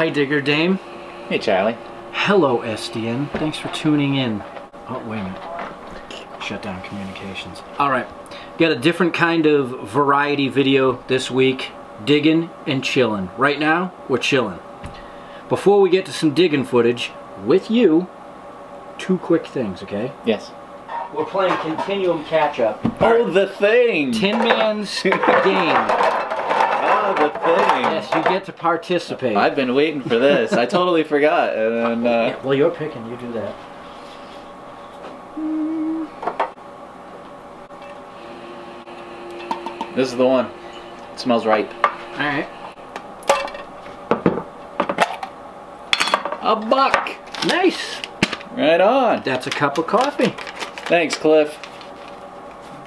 Hi, Digger Dame. Hey, Charlie. Hello, SDN. Thanks for tuning in. Oh, wait a minute. Shut down communications. Alright, got a different kind of variety video this week. Digging and chilling. Right now, we're chilling. Before we get to some digging footage with you, two quick things, okay? Yes. We're playing Continuum Catch-Up. Oh, the thing! Tin Man's game. Oh, the thing. Yes, you get to participate. I've been waiting for this. I totally forgot. And then, yeah, well, you're picking. You do that. This is the one. It smells ripe. Alright. A buck! Nice! Right on. That's a cup of coffee. Thanks, Cliff.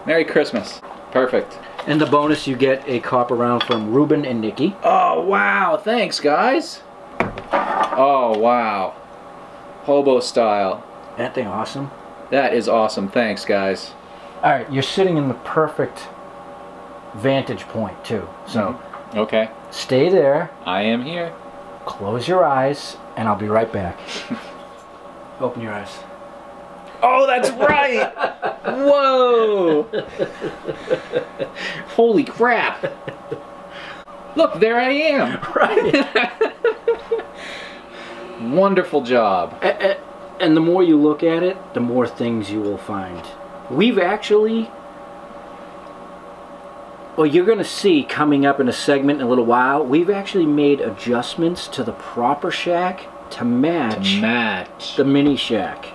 Merry Christmas. Perfect. And the bonus, you get a copper round from Ruben and Nikki. Oh, wow. Thanks, guys. Oh, wow. Hobo style. That thing awesome? That is awesome. Thanks, guys. Alright, you're sitting in the perfect vantage point, too. So, okay. Stay there. I am here. Close your eyes, and I'll be right back. Open your eyes. Oh, that's right! Whoa! Holy crap! Look, there I am! Right. Wonderful job. And the more you look at it, the more things you will find. We've actually... Well, you're going to see coming up in a segment in a little while, we've actually made adjustments to the proper shack to match the mini shack.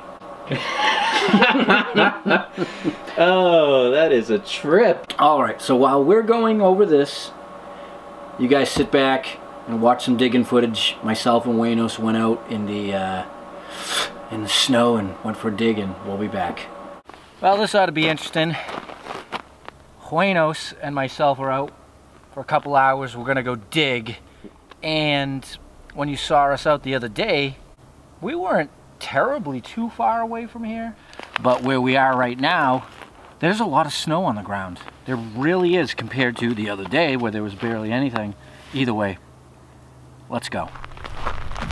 Oh, that is a trip. Alright, so while we're going over this, you guys sit back and watch some digging footage. Myself and Waynos went out in the snow and went for digging. We'll be back. Well, this ought to be interesting. Waynos and myself are out for a couple hours. We're gonna go dig, and when you saw us out the other day, we weren't terribly too far away from here, but where we are right now, there's a lot of snow on the ground. There really is, compared to the other day where there was barely anything. Either way, let's go.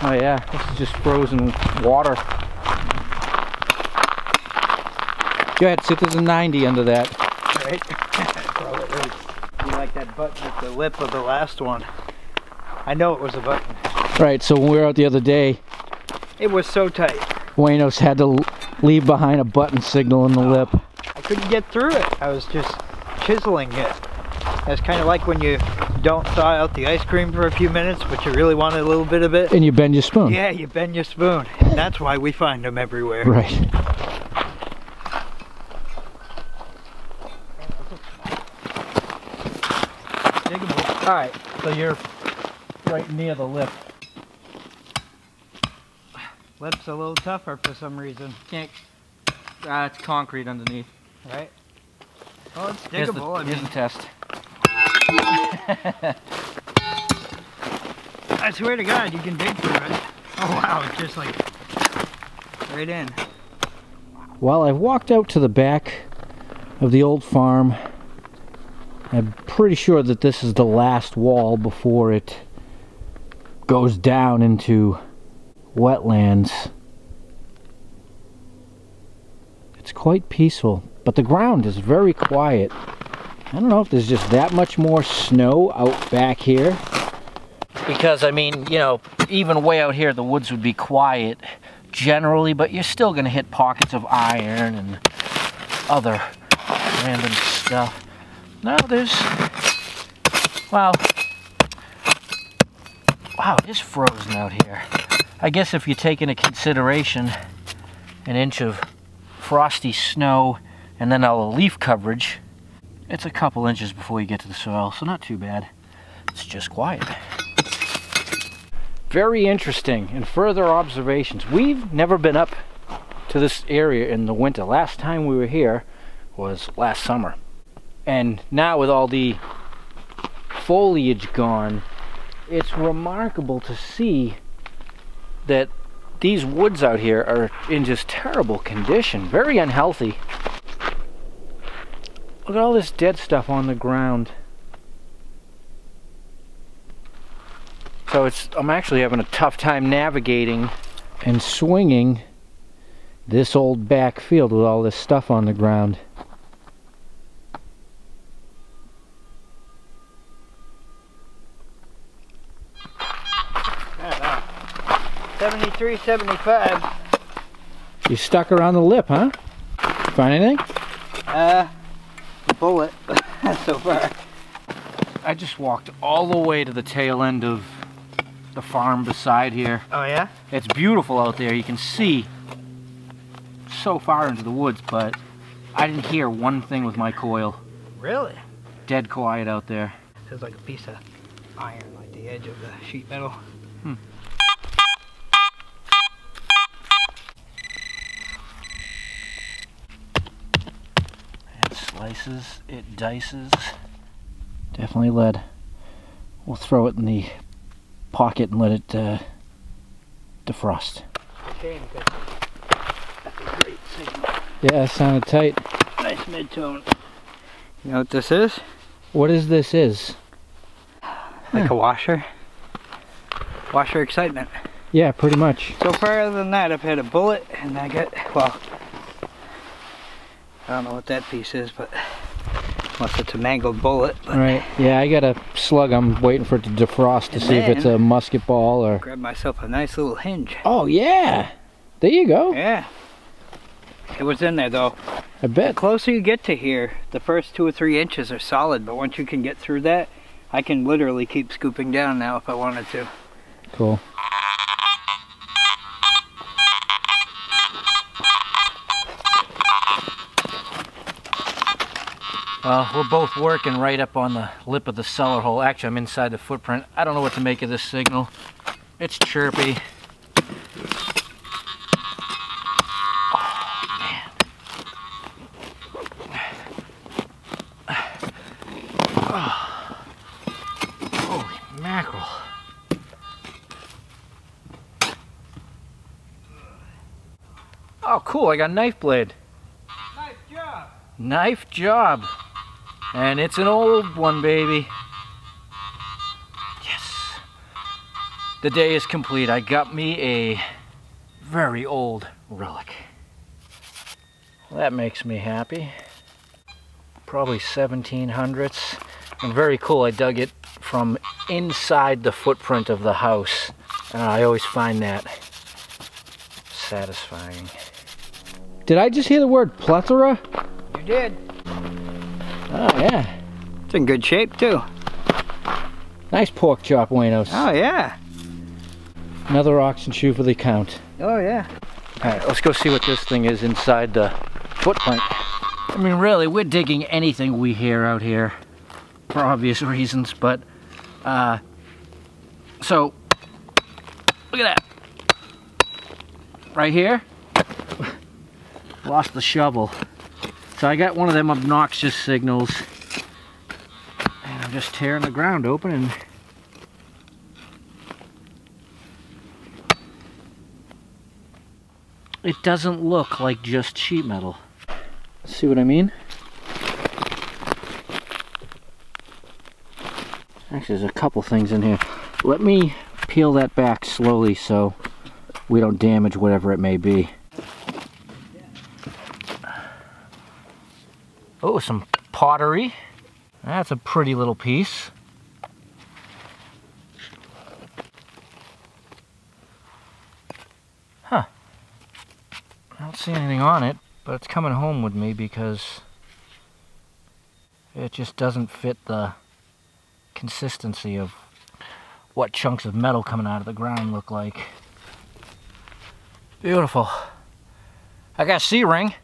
Oh yeah, this is just frozen water. Go ahead, sit there's a 90 under that. Right? You like that button at the lip of the last one. I know it was a button. Right, so when we were out the other day, it was so tight. Waynos had to leave behind a button signal in the lip. I couldn't get through it. I was just chiseling it. It's kind of like when you don't thaw out the ice cream for a few minutes, but you really want a little bit of it. And you bend your spoon. Yeah, you bend your spoon. And that's why we find them everywhere. Right. Alright, so you're right near the lip. Lip's a little tougher for some reason. Can't. It's concrete underneath. Right? Oh, it's diggable. Here's the test. I swear to God, you can dig through it. Oh wow, it's just like right in. Well, I've walked out to the back of the old farm. I'm pretty sure that this is the last wall before it goes down into wetlands. It's quite peaceful, but the ground is very quiet. I don't know if there's just that much more snow out back here. Because, I mean, you know, even way out here, the woods would be quiet generally, but you're still going to hit pockets of iron and other random stuff. No, there's... Wow, it is frozen out here. I guess if you take into consideration an inch of frosty snow and then all the leaf coverage, it's a couple inches before you get to the soil, so not too bad. It's just quiet. Very interesting and further observations. We've never been up to this area in the winter. Last time we were here was last summer. And now with all the foliage gone, it's remarkable to see that these woods out here are in just terrible condition, very unhealthy. Look at all this dead stuff on the ground. So So I'm actually having a tough time navigating and swinging this old back field with all this stuff on the ground. I don't know. 73, 75. You stuck around the lip, huh? Find anything? A bullet so far. I just walked all the way to the tail end of the farm beside here. Oh yeah? It's beautiful out there. You can see so far into the woods, but I didn't hear one thing with my coil. Really? Dead quiet out there. Feels like a piece of iron, like the edge of the sheet metal. It slices, it dices. Definitely lead. We'll throw it in the pocket and let it defrost. Shame, because that's a great signal. Yeah, it sounded tight. Nice mid-tone. You know what this is? What is this is? Like a washer. Washer excitement. Yeah, pretty much. So far other than that, I've had a bullet and I got, well, I don't know what that piece is, but unless it's a mangled bullet. But Right. Yeah, I got a slug. I'm waiting for it to defrost to see if it's a musket ball or... grab myself a nice little hinge. Oh, yeah. There you go. Yeah. It was in there though. I bet. The closer you get to here, the first 2 or 3 inches are solid, but once you can get through that, I can literally keep scooping down now if I wanted to. Cool. We're both working right up on the lip of the cellar hole. Actually, I'm inside the footprint. I don't know what to make of this signal. It's chirpy. Oh, man. Oh. Holy mackerel. Oh, cool. I got a knife blade. Nice job. Knife job. And it's an old one, baby. Yes. The day is complete. I got me a very old relic. Well, that makes me happy. Probably 1700s. And very cool. I dug it from inside the footprint of the house. And I always find that satisfying. Did I just hear the word plethora? You did. Oh, yeah. It's in good shape too. Nice pork chop, Buenos. Oh yeah. Another oxen shoe for the count. Oh yeah. Alright, let's go see what this thing is inside the footprint. I mean, really, we're digging anything we hear out here for obvious reasons, but, so, look at that. Right here, lost the shovel. So I got one of them obnoxious signals, and I'm just tearing the ground open and it doesn't look like just sheet metal. See what I mean? Actually, there's a couple things in here. Let me peel that back slowly so we don't damage whatever it may be. Oh, some pottery. That's a pretty little piece. Huh. I don't see anything on it, but it's coming home with me because it just doesn't fit the consistency of what chunks of metal coming out of the ground look like. Beautiful. I got a C-ring.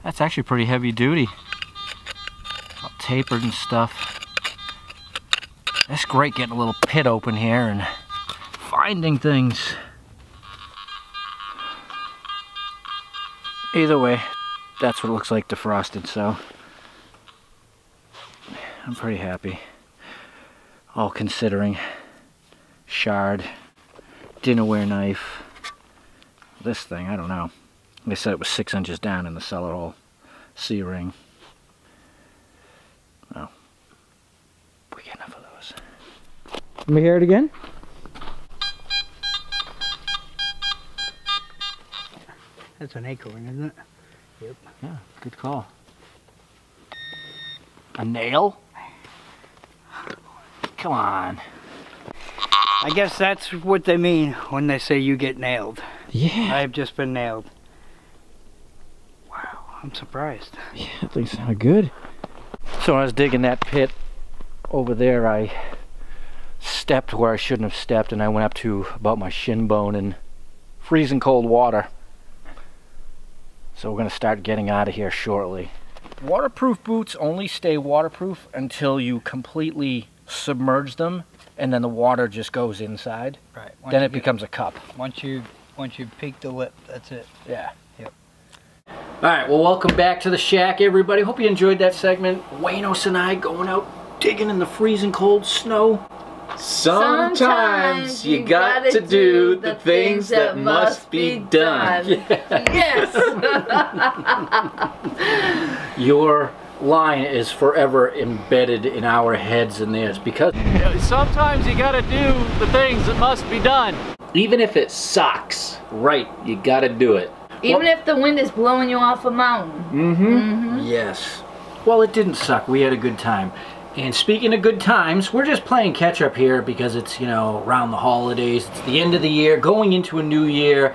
That's actually pretty heavy duty. All tapered and stuff. It's great getting a little pit open here and finding things. Either way, that's what it looks like defrosted, so I'm pretty happy. All considering. Shard, dinnerware knife. This thing, I don't know. They said it was 6 inches down in the cellar hole. C-ring. Oh. We get enough of those. Let me hear it again. That's an acorn, isn't it? Yep. Yeah, good call. A nail? Come on. I guess that's what they mean when they say you get nailed. Yeah. I've just been nailed. Wow, I'm surprised. Yeah, things sound good. So when I was digging that pit over there, I stepped where I shouldn't have stepped, and I went up to about my shin bone in freezing cold water. So we're going to start getting out of here shortly. Waterproof boots only stay waterproof until you completely submerge them, and then the water just goes inside. Right. Then it becomes a cup. Once you peak the lip, that's it. Yeah. Yep. Alright, well, welcome back to the shack, everybody. Hope you enjoyed that segment. Waynos and I going out digging in the freezing cold snow. Sometimes you got to do the things that must be done. Yes. Your line is forever embedded in our heads and theirs, because Sometimes you gotta do the things that must be done. Even if it sucks, right, you got to do it. Even if the wind is blowing you off a mountain. yes. Well, it didn't suck. We had a good time. And speaking of good times, we're just playing catch up here because it's, you know, around the holidays. It's the end of the year, going into a new year.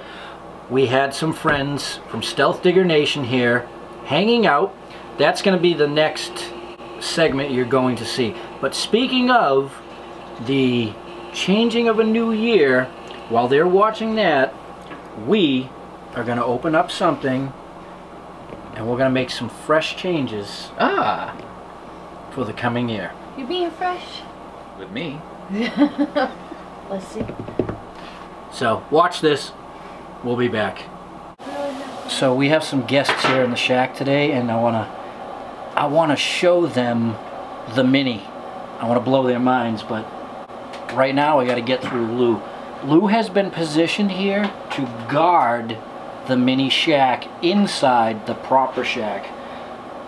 We had some friends from Stealth Digger Nation here hanging out. That's going to be the next segment you're going to see. But speaking of the changing of a new year, while they're watching that, we are going to open up something and we're going to make some fresh changes for the coming year. You being fresh? With me. Let's see. So watch this. We'll be back. So we have some guests here in the shack today, and I wanna show them the Mini. I wanna blow their minds, but right now I gotta get through Lou. Lou has been positioned here to guard the Mini shack inside the proper shack.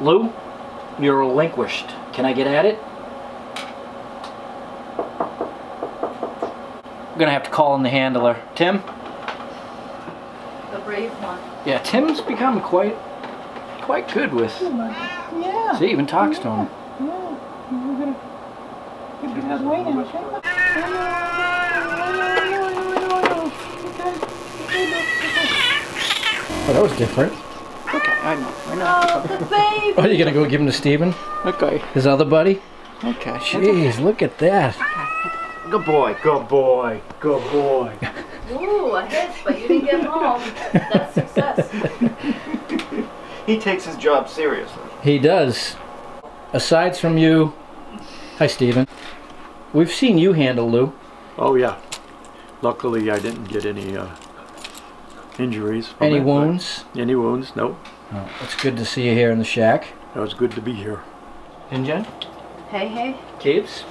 Lou, you're relinquished. Can I get at it? I'm gonna have to call in the handler. Tim? The brave one. Yeah, Tim's become quite good with. Yeah. See, even talks to him. Oh, that was different. Okay, I know. Oh, the baby! Oh, you gonna go give him to Steven? Okay. His other buddy? Okay. Jeez, look at that. Good boy. Good boy. Good boy. Ooh, a hit, but you didn't get home. That's success. He takes his job seriously. He does. Aside from you, hi Steven. We've seen you handle Lou. Oh yeah. Luckily I didn't get any injuries. Any wounds? Any wounds? Nope. Oh, it's good to see you here in the shack. It was good to be here. And Jen? Hey, hey. Caves?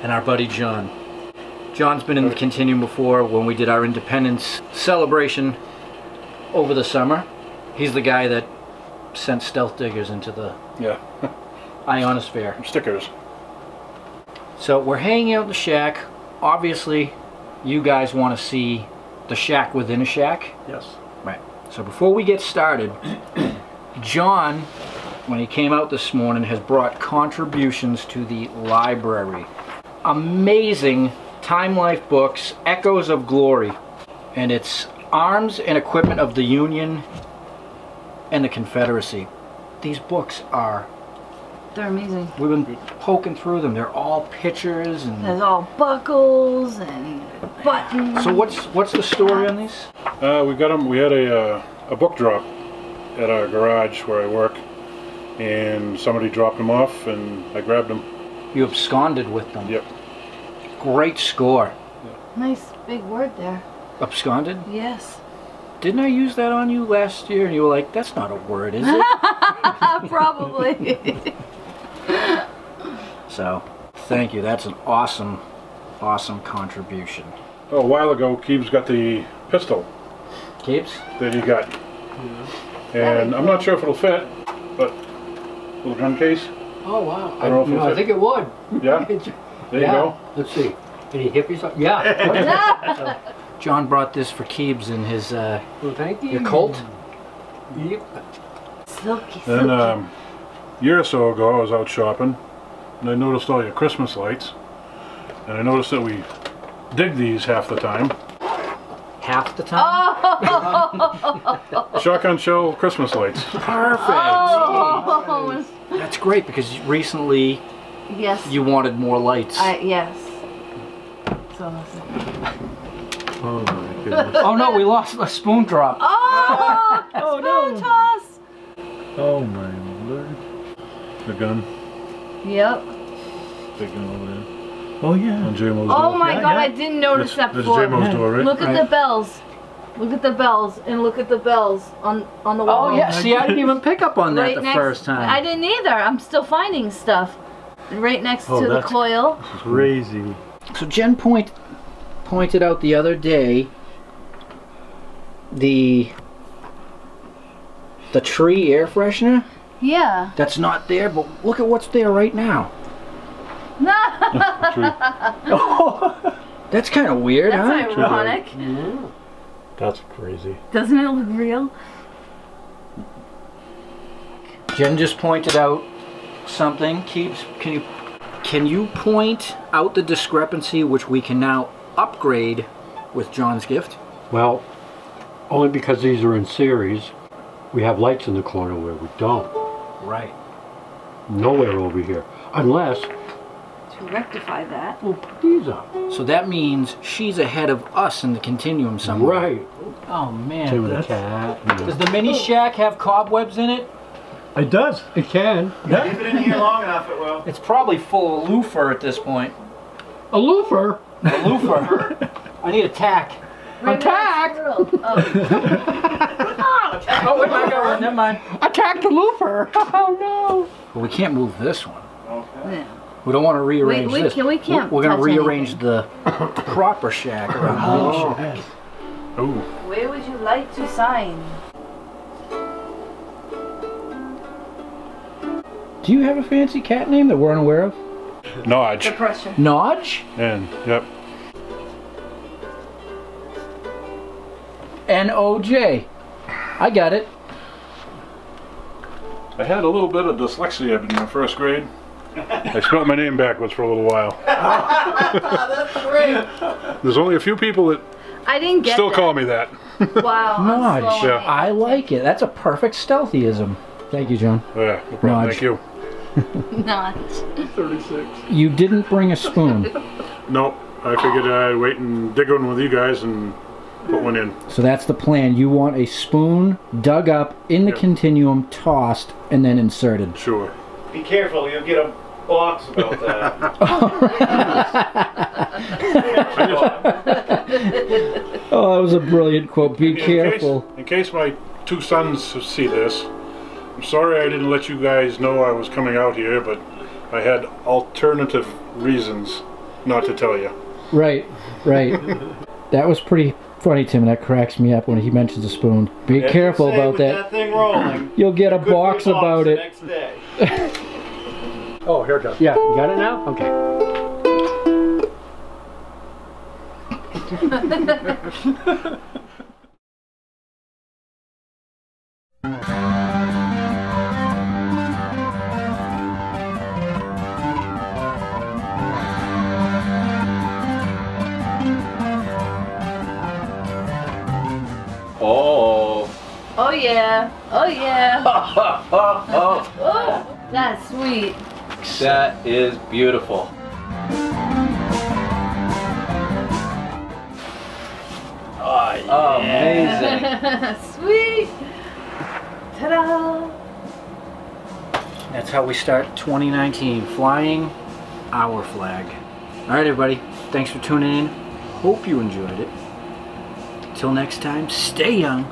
And our buddy John. John's been in the Continuum before when we did our independence celebration over the summer. He's the guy that sent stealth diggers into the ionosphere. Stickers. So we're hanging out in the shack. Obviously, you guys want to see the shack within a shack. Yes. Right. So before we get started, John, when he came out this morning, has brought contributions to the library. Amazing Time Life books, Echoes of Glory. And it's Arms and Equipment of the Union and the Confederacy. These books are... They're amazing. We've been poking through them. They're all pictures and... There's all buckles and buttons. So what's the story on these? We got them. We had a book drop at our garage where I work, and somebody dropped them off, and I grabbed them. You absconded with them. Yep. Great score. Nice big word there. Absconded? Yes. Didn't I use that on you last year? And you were like, that's not a word, is it? Probably. So, thank you. That's an awesome, awesome contribution. Oh, a while ago, Keebs got the pistol Keeps? that he got. And I'm not sure if it'll fit, but little gun case. Oh, wow. I don't know if it'll I fit. think it would. Yeah? There you go. Let's see. Any hippies? Yeah. So, John brought this for Keebs in his Well, thank you. your Colt. Yep. Silky, silky. And a year or so ago, I was out shopping, and I noticed all your Christmas lights. And I noticed that we dig these half the time. Half the time? Shotgun shell Christmas lights. Perfect. Oh, That's great because recently yes. you wanted more lights. Yes. So listen. Oh my goodness. Oh no, we lost a spoon drop. Oh, Oh, spoon no. toss. Oh my lord. The gun. Yep. Big gun over there. Oh yeah. On JMO's Oh door. my Yeah, God, yeah. I didn't notice that That's before. JMO's door, right? Look at the bells. Look at the bells and look at the bells on the wall. Oh yeah, see I didn't even pick up on that Right the next, first time. I didn't either. I'm still finding stuff. Right next Oh, to the that's- coil. Crazy. So Jen pointed out the other day the tree air freshener Yeah. that's not there, but look at what's there right now. That's kind of weird, That's huh? ironic. That's crazy. Doesn't it look real? Jen just pointed out something. Can you point out the discrepancy which we can now upgrade with John's gift? Well, only because these are in series, we have lights in the corner where we don't. Right. Nowhere over here. Unless To rectify that. we'll put these up. So that means she's ahead of us in the continuum somewhere. Right. Oh man. Same with the cat. Does the mini shack have cobwebs in it? It does. It can. Yeah. Keep it in here long enough, it will. It's probably full of loofah at this point. A loofah. A loofah. I need a tack. Attack! Oh. Oh, wait, I got one. Never mind. Attack the loofah. Oh no. But we can't move this one. Yeah. We don't want to rearrange this. We can't We're going to touch rearrange the proper shack around the mini shack. Ooh. Where would you like to sign? Do you have a fancy cat name that we're unaware of? Nodge. Depression. Nodge? And, yep. N-O-J. I got it. I had a little bit of dyslexia in my first grade. I spelled my name backwards for a little while. That's great. There's only a few people that I didn't get still that. call me that. Wow. I'm Nodge. slowing Yeah. it. I like it. That's a perfect stealthyism. Thank you, John. Yeah, no problem. Nodge. Thank you. Nodge. 36. You didn't bring a spoon. Nope. I figured I'd wait and dig one with you guys and put one in. So that's the plan. You want a spoon dug up in the Yep. continuum, tossed, and then inserted. Sure. Be careful, you'll get a box about that. Oh, that was a brilliant quote. Be careful. In case my two sons see this, I'm sorry I didn't let you guys know I was coming out here, but I had alternative reasons not to tell you. Right, right. That was pretty funny, Tim, and that cracks me up when he mentions a spoon. Be careful about With that. that thing rolling. You'll get a could be box about the it. Next day. Oh, here it goes. Yeah, you got it now? Okay. Oh. Oh yeah. Oh yeah. Oh, Oh, that's sweet. that is beautiful. Oh, amazing. Sweet. Ta-da. That's how we start 2019, flying our flag. All right, everybody. Thanks for tuning in. Hope you enjoyed it. Till next time, stay young.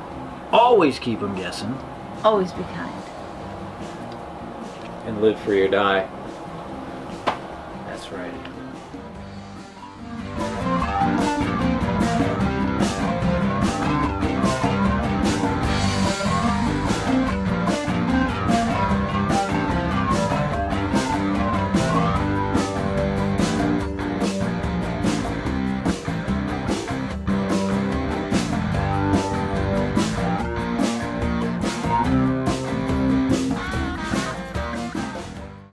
Always keep them guessing. Always be kind. And live free or die.